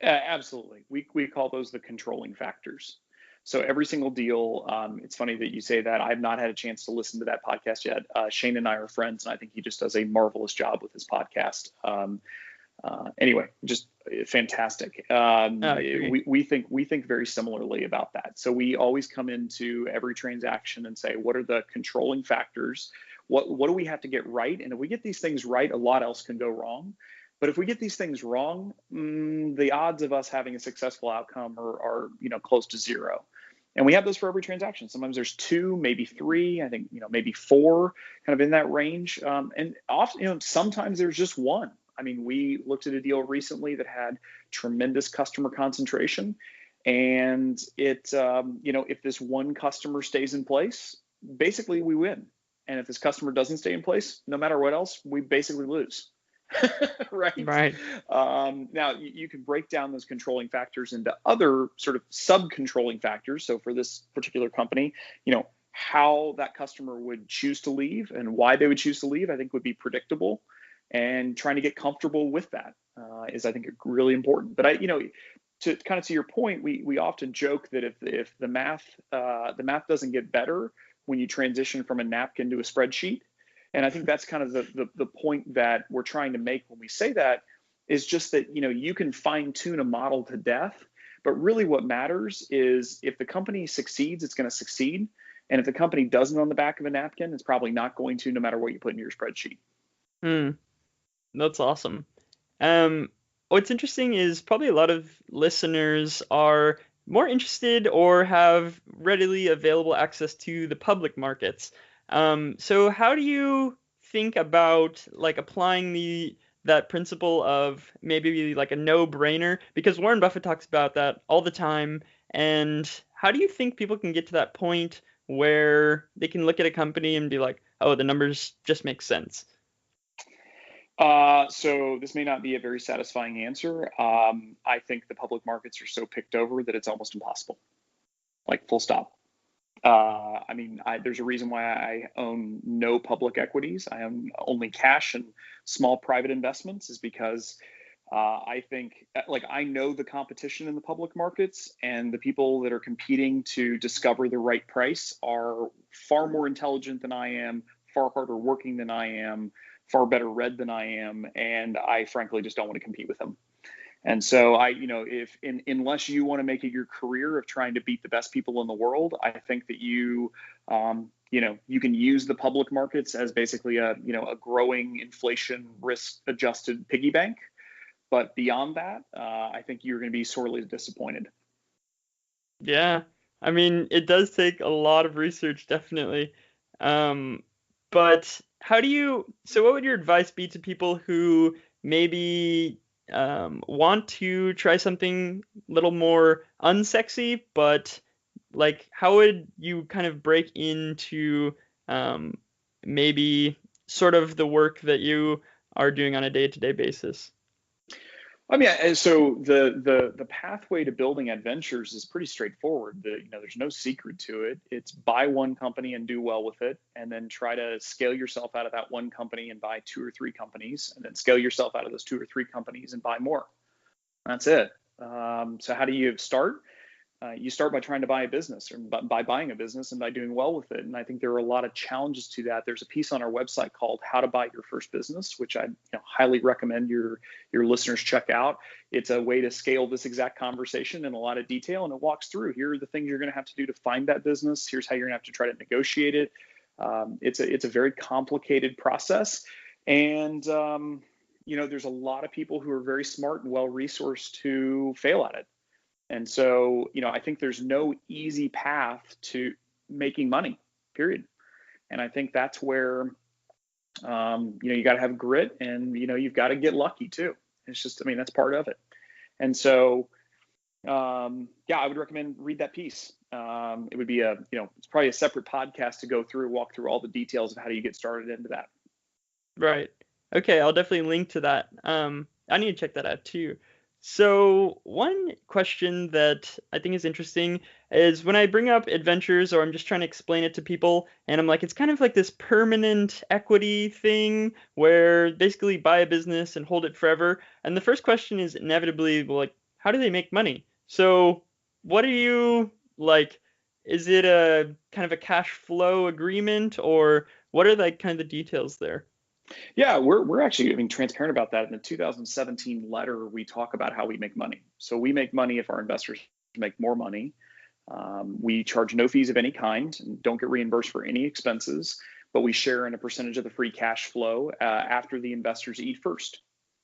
Absolutely. We call those the controlling factors. So every single deal, it's funny that you say that. I've not had a chance to listen to that podcast yet. Shane and I are friends, and I think he just does a marvelous job with his podcast. Anyway, just fantastic. We think very similarly about that. So we always come into every transaction and say, what are the controlling factors? What do we have to get right? And if we get these things right, a lot else can go wrong. But if we get these things wrong, the odds of us having a successful outcome are close to zero. And we have those for every transaction. Sometimes there's two, maybe three, I think, maybe four, kind of in that range. And often, sometimes there's just one. I mean, we looked at a deal recently that had tremendous customer concentration. And if this one customer stays in place, basically we win. And if this customer doesn't stay in place, no matter what else, we basically lose. Right. Now, you can break down those controlling factors into other sort of sub-controlling factors. So for this particular company, how that customer would choose to leave and why they would choose to leave, I think would be predictable. And trying to get comfortable with that is, I think, really important. But to your point, we often joke that if the math doesn't get better when you transition from a napkin to a spreadsheet. And I think that's kind of the point that we're trying to make when we say that, is just that, you can fine tune a model to death, but really what matters is if the company succeeds, it's going to succeed. And if the company doesn't on the back of a napkin, it's probably not going to, no matter what you put in your spreadsheet. That's awesome. What's interesting is probably a lot of listeners are more interested or have readily available access to the public markets. So how do you think about like applying that principle of maybe like a no-brainer? Because Warren Buffett talks about that all the time. And how do you think people can get to that point where they can look at a company and be like, oh, the numbers just make sense? So this may not be a very satisfying answer. I think the public markets are so picked over that it's almost impossible. Like, full stop. There's a reason why I own no public equities. I own only cash and small private investments, is because I think, I know the competition in the public markets, and the people that are competing to discover the right price are far more intelligent than I am, far harder working than I am, far better read than I am, and I frankly just don't want to compete with them. And so unless you want to make it your career of trying to beat the best people in the world, I think that you can use the public markets as basically a growing inflation risk adjusted piggy bank. But beyond that, I think you're going to be sorely disappointed. Yeah, it does take a lot of research, definitely. But what would your advice be to people who maybe want to try something a little more unsexy, but like how would you kind of break into maybe sort of the work that you are doing on a day-to-day basis? So the pathway to building adventures is pretty straightforward. There's no secret to it. It's buy one company and do well with it, and then try to scale yourself out of that one company and buy two or three companies, and then scale yourself out of those two or three companies and buy more. That's it. So how do you start? You start by trying to buy a business, or by buying a business and by doing well with it. And I think there are a lot of challenges to that. There's a piece on our website called "How to Buy Your First Business," which I highly recommend your listeners check out. It's a way to scale this exact conversation in a lot of detail, and it walks through, here are the things you're going to have to do to find that business. Here's how you're going to have to try to negotiate it. It's a very complicated process, and there's a lot of people who are very smart and well resourced who fail at it. And so, I think there's no easy path to making money, period. And I think that's where, you got to have grit, and, you've got to get lucky too. It's just, that's part of it. And so, I would recommend read that piece. It would be it's probably a separate podcast to walk through all the details of how do you get started into that. Right. Okay, I'll definitely link to that. I need to check that out too. So one question that I think is interesting is when I bring up adventures, or I'm just trying to explain it to people, and I'm like, it's kind of like this permanent equity thing where basically buy a business and hold it forever. And the first question is inevitably, well, like, how do they make money? So what are you like? Is it a kind of a cash flow agreement, or what are like kind of the details there? Yeah, we're actually being transparent about that. In the 2017 letter, we talk about how we make money. So we make money if our investors make more money. We charge no fees of any kind and don't get reimbursed for any expenses, but we share in a percentage of the free cash flow after the investors eat first.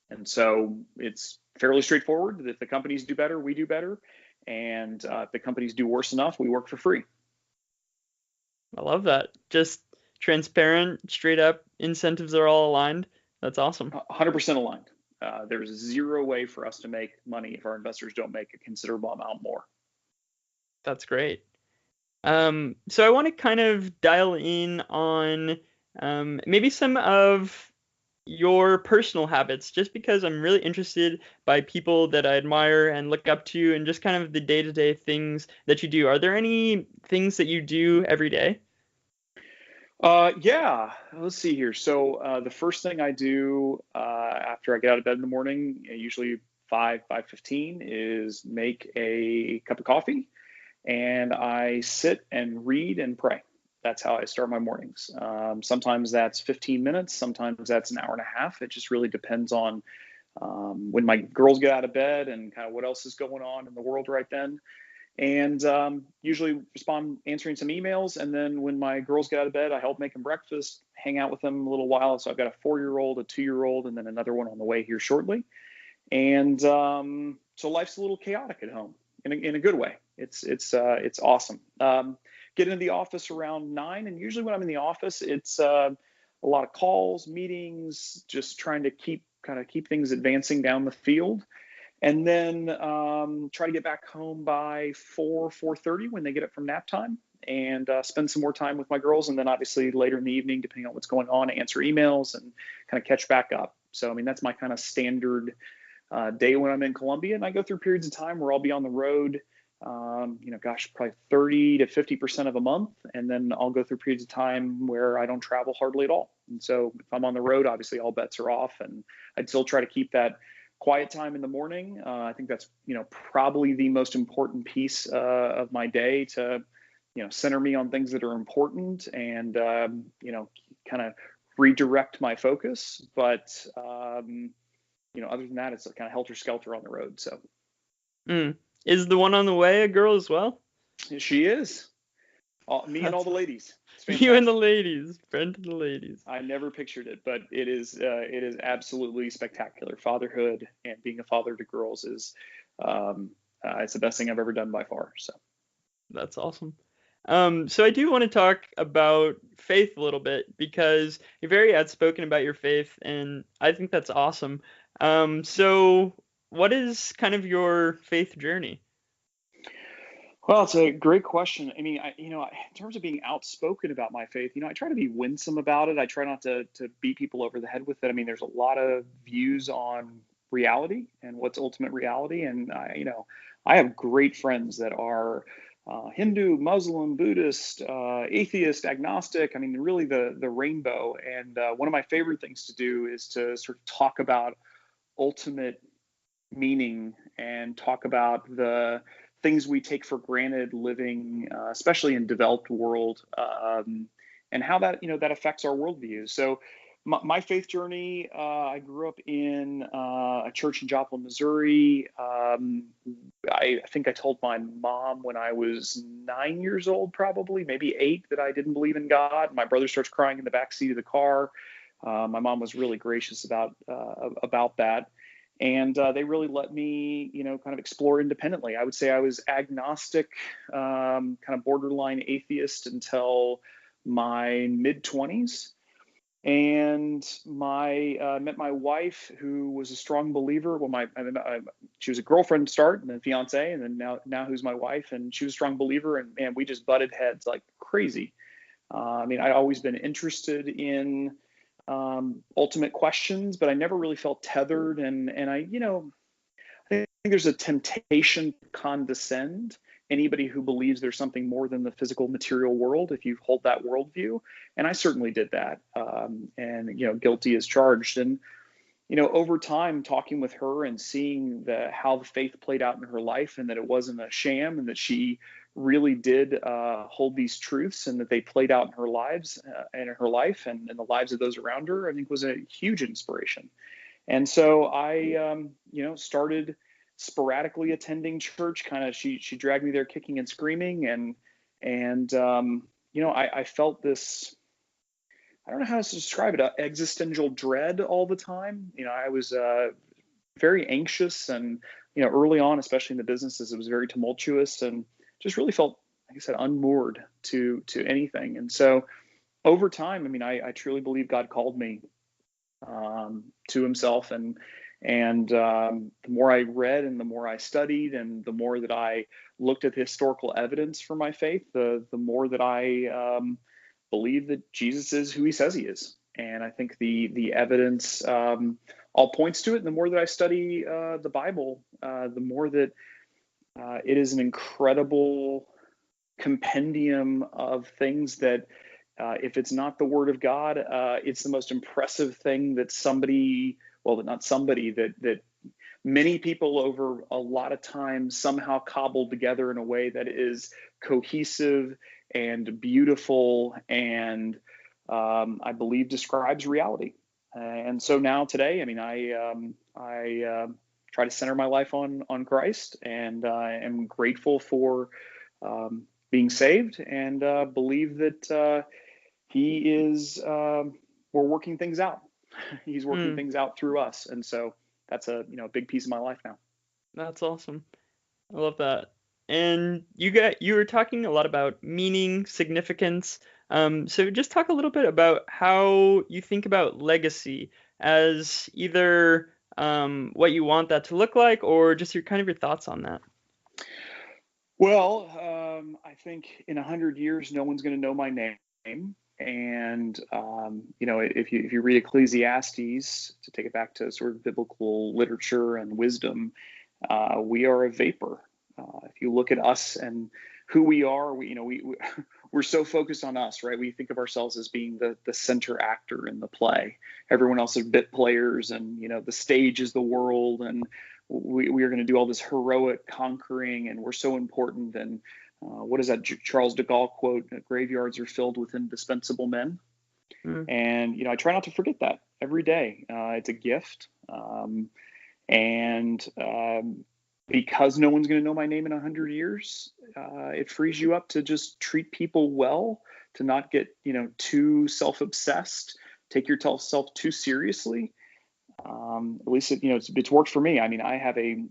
And so it's fairly straightforward. If the companies do better, we do better. And if the companies do worse enough, we work for free. I love that. Just transparent, straight up, incentives are all aligned. That's awesome. 100% aligned. There's zero way for us to make money if our investors don't make a considerable amount more. That's great. So I want to kind of dial in on maybe some of your personal habits, just because I'm really interested by people that I admire and look up to, and just kind of the day-to-day things that you do. Are there any things that you do every day? Yeah, let's see here. So the first thing I do after I get out of bed in the morning, usually 5:15, is make a cup of coffee, and I sit and read and pray. That's how I start my mornings. Sometimes that's 15 minutes, sometimes that's an hour and a half. It just really depends on when my girls get out of bed and kind of what else is going on in the world right then. And usually respond answering some emails. And then when my girls get out of bed, I help make them breakfast, hang out with them a little while. So I've got a 4-year-old, a 2-year-old, and then another one on the way here shortly. And so life's a little chaotic at home in a good way. It's awesome. Get into the office around 9, and usually when I'm in the office, it's a lot of calls, meetings, just trying to keep things advancing down the field. And then try to get back home by 4:30 when they get up from nap time, and spend some more time with my girls. And then obviously later in the evening, depending on what's going on, answer emails and kind of catch back up. So, that's my kind of standard day when I'm in Columbia. And I go through periods of time where I'll be on the road, probably 30 to 50% of a month. And then I'll go through periods of time where I don't travel hardly at all. And so if I'm on the road, obviously all bets are off, and I'd still try to keep that quiet time in the morning. I think that's, probably the most important piece of my day to, center me on things that are important, and, kind of redirect my focus. But, other than that, it's kind of helter skelter on the road. So. Is the one on the way a girl as well? She is. Me and all the ladies. You and the ladies, Brent and the ladies. I never pictured it, but it is absolutely spectacular. Fatherhood and being a father to girls is it's the best thing I've ever done by far. So that's awesome. So I do want to talk about faith a little bit, because you're very outspoken about your faith, and I think that's awesome. So what is kind of your faith journey? Well, it's a great question. In terms of being outspoken about my faith, I try to be winsome about it. I try not to beat people over the head with it. There's a lot of views on reality and what's ultimate reality. And I have great friends that are Hindu, Muslim, Buddhist, atheist, agnostic. Really the rainbow. And one of my favorite things to do is to sort of talk about ultimate meaning and talk about the things we take for granted living, especially in developed world, and how that that affects our worldview. So my faith journey, I grew up in a church in Joplin, Missouri. I think I told my mom when I was 9 years old, probably maybe 8, that I didn't believe in God. My brother starts crying in the back seat of the car. My mom was really gracious about that, and they really let me, kind of explore independently. I would say I was agnostic, kind of borderline atheist until my mid 20s, and met my wife, who was a strong believer. Well, she was a girlfriend to start, and then fiance, and then now who's my wife, and she was a strong believer, and we just butted heads like crazy. I mean, I'd always been interested in ultimate questions, but I never really felt tethered, and I think there's a temptation to condescend anybody who believes there's something more than the physical material world if you hold that worldview. And I certainly did that. And, guilty as charged. And, over time, talking with her and seeing how the faith played out in her life, and that it wasn't a sham, and that she really did hold these truths, and that they played out in her lives and in her life and in the lives of those around her, I think was a huge inspiration. And so I, started sporadically attending church. Kind of, she dragged me there kicking and screaming, and I felt this. I don't know how to describe it. Existential dread all the time. I was very anxious, and early on, especially in the businesses, it was very tumultuous, and just really felt, like I said, unmoored to anything. And so over time, I mean, I truly believe God called me to Himself, and the more I read, and the more I studied, and the more that I looked at the historical evidence for my faith, the more that I believe that Jesus is who He says He is. And I think the evidence all points to it. And the more that I study the Bible, the more that it is an incredible compendium of things that, if it's not the Word of God, it's the most impressive thing that that many people over a lot of time somehow cobbled together in a way that is cohesive and beautiful, and I believe describes reality. And so now today, I mean, I try to center my life on Christ, and am grateful for being saved, and believe that He is. We're working things out. He's working things out through us, and so that's a big piece of my life now. That's awesome. I love that. And you were talking a lot about meaning, significance. So just talk a little bit about how you think about legacy as either what you want that to look like, or just your thoughts on that. Well, I think in 100 years, no one's going to know my name. And if you read Ecclesiastes, to take it back to sort of biblical literature and wisdom, we are a vapor. If you look at us and who we are, we're so focused on us, right? We think of ourselves as being the center actor in the play. Everyone else is bit players, and the stage is the world, and we are going to do all this heroic conquering, and we're so important. And what is that Charles de Gaulle quote? Graveyards are filled with indispensable men. And I try not to forget that every day. It's a gift, and because no one's going to know my name in 100 years, it frees you up to just treat people well, to not get too self-obsessed, take yourself too seriously. At least it's worked for me. I mean, I have a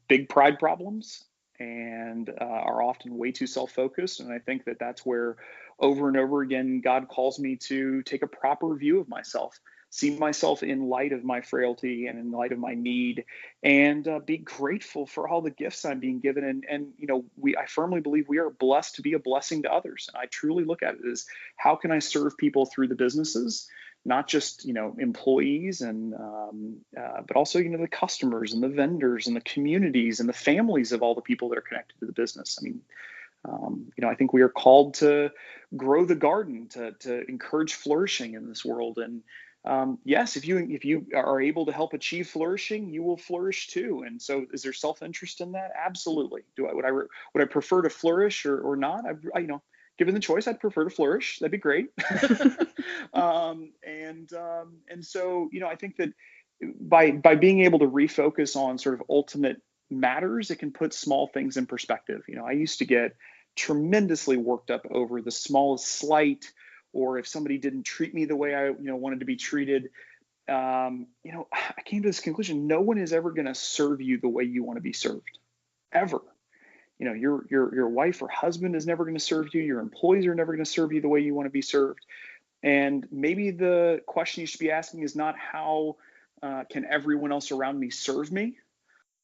big pride problems, and are often way too self-focused. And I think that that's where over and over again, God calls me to take a proper view of myself, see myself in light of my frailty and in light of my need, and be grateful for all the gifts I'm being given. And I firmly believe we are blessed to be a blessing to others. And I truly look at it as, how can I serve people through the businesses? Not just employees, and but also the customers and the vendors and the communities and the families of all the people that are connected to the business. I mean, I think we are called to grow the garden, to encourage flourishing in this world, and yes, if you are able to help achieve flourishing, you will flourish too. And so, is there self-interest in that? Absolutely. Would I prefer to flourish or not? Given the choice, I'd prefer to flourish. That'd be great. And so, I think that by being able to refocus on sort of ultimate matters, it can put small things in perspective. I used to get tremendously worked up over the smallest slight, or if somebody didn't treat me the way I wanted to be treated. I came to this conclusion: no one is ever going to serve you the way you want to be served, ever. Your wife or husband is never going to serve you. Your employees are never going to serve you the way you want to be served. And maybe the question you should be asking is not how can everyone else around me serve me,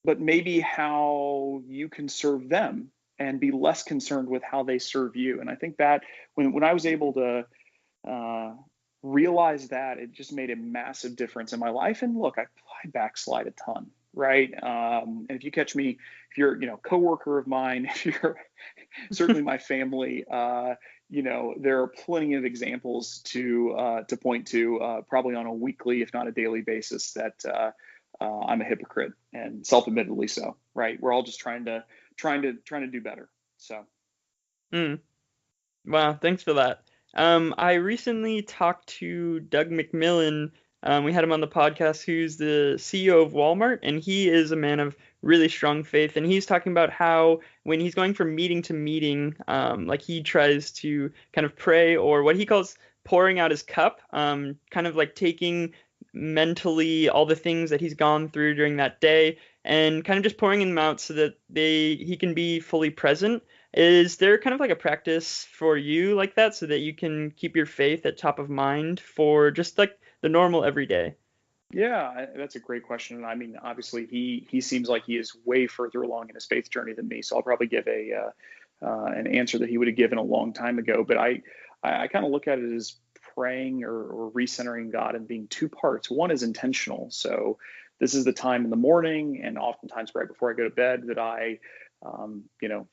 but maybe how you can serve them and be less concerned with how they serve you. And I think that when I was able to realize that, it just made a massive difference in my life. And look, I backslide a ton, right? And if you catch me, if you're coworker of mine, if you're certainly my family, there are plenty of examples to point to, probably on a weekly, if not a daily basis, that I'm a hypocrite, and self-admittedly so. Right? We're all just trying to do better. So. Mm. Wow, thanks for that. I recently talked to Doug McMillan. We had him on the podcast, who's the CEO of Walmart, and he is a man of really strong faith. And he's talking about how when he's going from meeting to meeting, like he tries to kind of pray, or what he calls pouring out his cup, kind of like taking mentally all the things that he's gone through during that day and kind of just pouring them out so that he can be fully present. Is there kind of like a practice for you like that so that you can keep your faith at top of mind for just like the normal everyday? Yeah, that's a great question. I mean, obviously, he seems like he is way further along in his faith journey than me, so I'll probably give an answer that he would have given a long time ago. But I kind of look at it as praying or recentering God and being two parts. One is intentional, so this is the time in the morning and oftentimes right before I go to bed that I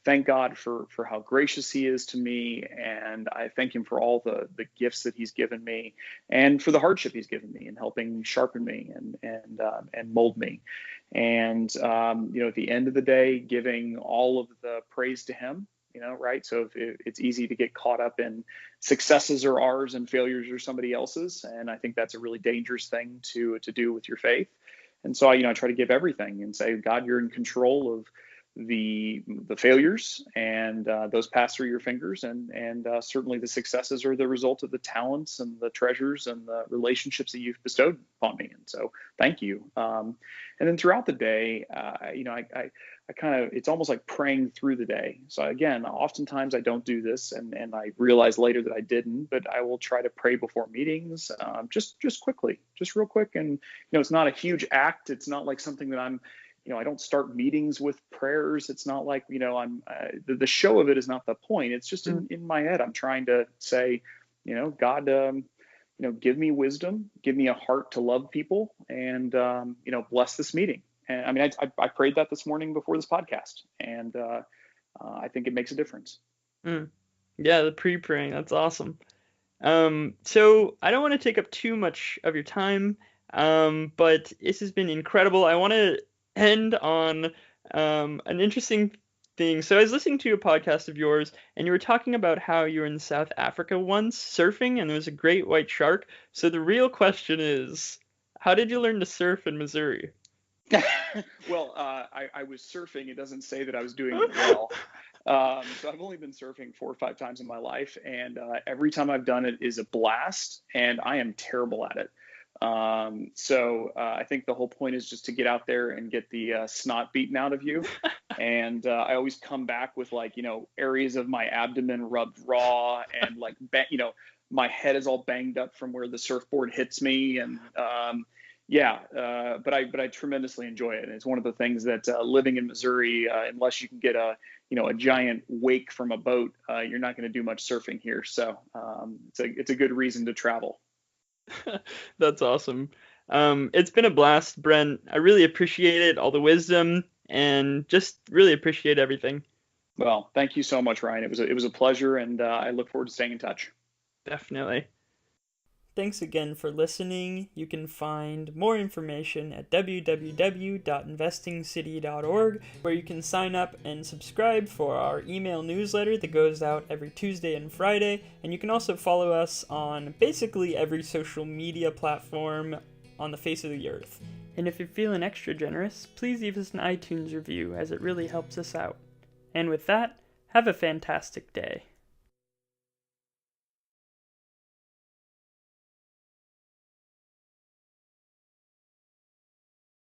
thank God for how gracious He is to me, and I thank Him for all the gifts that He's given me, and for the hardship He's given me, and helping sharpen me and mold me, and at the end of the day, giving all of the praise to Him. Right? So if it's easy to get caught up in successes are ours and failures are somebody else's, and I think that's a really dangerous thing to do with your faith. And so I try to give everything and say, God, you're in control of the failures, and those pass through your fingers, and certainly the successes are the result of the talents and the treasures and the relationships that you've bestowed upon me. And so thank you. And then throughout the day, I kind of, it's almost like praying through the day. So again, oftentimes I don't do this, and I realize later that I didn't, but I will try to pray before meetings, just quickly, just real quick. And it's not a huge act. It's not like something that I don't start meetings with prayers. It's not like, I'm the show of it is not the point. It's just in my head. I'm trying to say, God, give me wisdom, give me a heart to love people, and, bless this meeting. And I mean, I prayed that this morning before this podcast, and I think it makes a difference. Mm. Yeah, the pre-praying, that's awesome. So I don't want to take up too much of your time, but this has been incredible. I want to end on an interesting thing. So I was listening to a podcast of yours, and you were talking about how you were in South Africa once surfing, and there was a great white shark. So the real question is, how did you learn to surf in Missouri? Well, I was surfing. It doesn't say that I was doing it well. So I've only been surfing 4 or 5 times in my life, and every time I've done it is a blast, and I am terrible at it. So I think the whole point is just to get out there and get the snot beaten out of you. And I always come back with areas of my abdomen rubbed raw, and my head is all banged up from where the surfboard hits me. And but I tremendously enjoy it. And it's one of the things that living in Missouri, unless you can get a giant wake from a boat, you're not going to do much surfing here. So it's a good reason to travel. That's awesome. It's been a blast, Brent. I really appreciate it, all the wisdom, and just really appreciate everything. Well, thank you so much, Ryan. It was a pleasure, and I look forward to staying in touch. Definitely. Thanks again for listening. You can find more information at www.investingcity.org, where you can sign up and subscribe for our email newsletter that goes out every Tuesday and Friday. And you can also follow us on basically every social media platform on the face of the earth. And if you're feeling extra generous, please leave us an iTunes review, as it really helps us out. And with that, have a fantastic day.